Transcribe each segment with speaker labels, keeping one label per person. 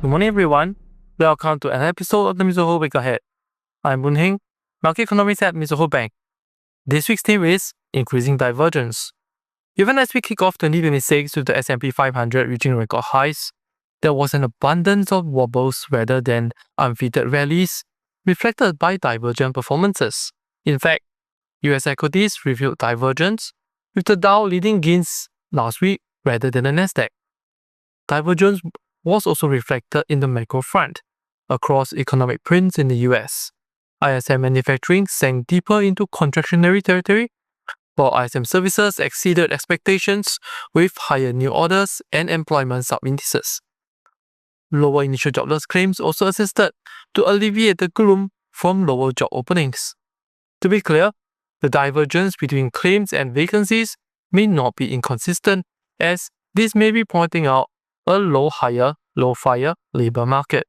Speaker 1: Good morning, everyone. Welcome to an episode of the Mizuho Week Ahead. I'm Boon Heng, market economist at Mizuho Bank. This week's theme is increasing divergence. Even as we kick off 2026 with the S&P 500 reaching record highs, there was an abundance of wobbles rather than unfettered rallies, reflected by divergent performances. In fact, US equities revealed divergence, with the Dow leading gains last week rather than the Nasdaq. Divergence was also reflected in the macro front. Across economic prints in the US, ISM manufacturing sank deeper into contractionary territory, while ISM services exceeded expectations with higher new orders and employment sub-indices. Lower initial jobless claims also assisted to alleviate the gloom from lower job openings. To be clear, the divergence between claims and vacancies may not be inconsistent, as this may be pointing out a low-hire, low-fire labor market.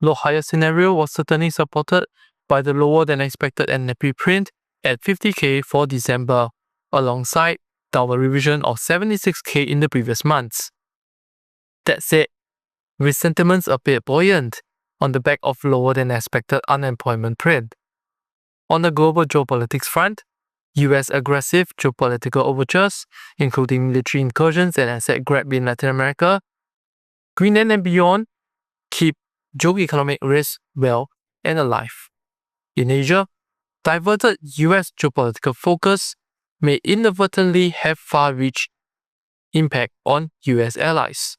Speaker 1: Low-hire scenario was certainly supported by the lower-than-expected NFP print at 50K for December, alongside downward revision of 76K in the previous months. That said, risk sentiments appear buoyant on the back of lower-than-expected unemployment print. On the global geopolitics front, US aggressive geopolitical overtures, including military incursions and asset grab in Latin America, Greenland and beyond, keep geoeconomic risks well and alive. In Asia, diverted US geopolitical focus may inadvertently have far-reaching impact on US allies.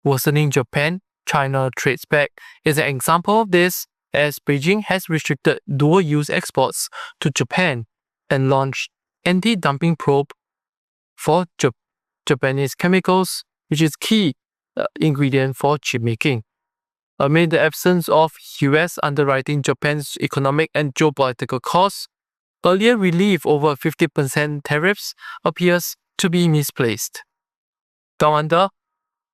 Speaker 1: Worsening Japan-China trade spec is an example of this, as Beijing has restricted dual-use exports to Japan and launched anti-dumping probe for Japanese chemicals, which is key ingredient for chip making. Amid the absence of US underwriting Japan's economic and geopolitical costs, earlier relief over 50% tariffs appears to be misplaced. Down under,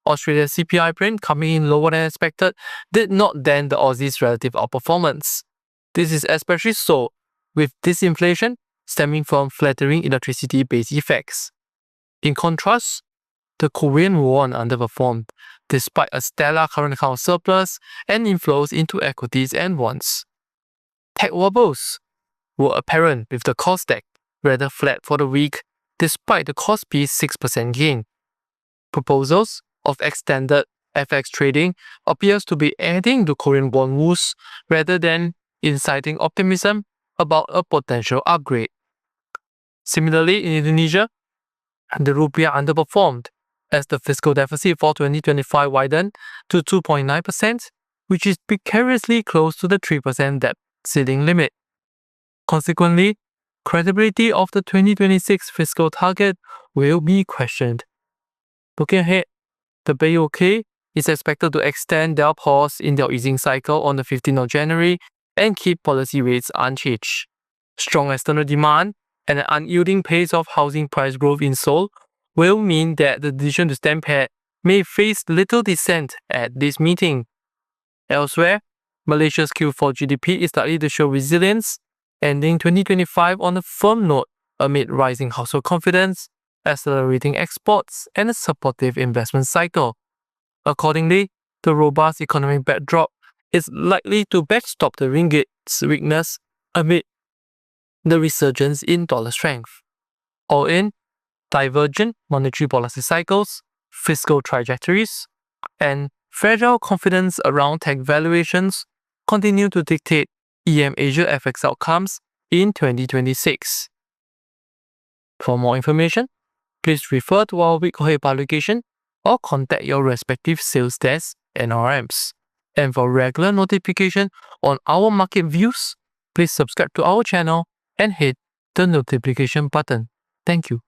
Speaker 1: Australia's CPI print coming in lower than expected did not dent the Aussie's relative outperformance. This is especially so with disinflation stemming from flattering electricity base effects. In contrast, the Korean won underperformed despite a stellar current account surplus and inflows into equities and bonds. Tech wobbles were apparent with the Kosdaq rather flat for the week despite the Kospi's 6% gain. Proposals of extended FX trading appears to be adding to Korean bond woes rather than inciting optimism about a potential upgrade. Similarly, in Indonesia, the rupiah underperformed as the fiscal deficit for 2025 widened to 2.9%, which is precariously close to the 3% debt ceiling limit. Consequently, credibility of the 2026 fiscal target will be questioned. Looking ahead, the BOK is expected to extend their pause in their easing cycle on the 15th of January and keep policy rates unchanged. Strong external demand and an unyielding pace of housing price growth in Seoul will mean that the decision to stand pat may face little dissent at this meeting. Elsewhere, Malaysia's Q4 GDP is likely to show resilience, ending 2025 on a firm note amid rising household confidence, accelerating exports, and a supportive investment cycle. Accordingly, the robust economic backdrop is likely to backstop the ringgit's weakness amid the resurgence in dollar strength. All in, divergent monetary policy cycles, fiscal trajectories, and fragile confidence around tech valuations continue to dictate EM Asia FX outcomes in 2026. For more information, please refer to our week ahead publication or contact your respective sales desk and RMs. And for regular notification on our market views, please subscribe to our channel and hit the notification button. Thank you.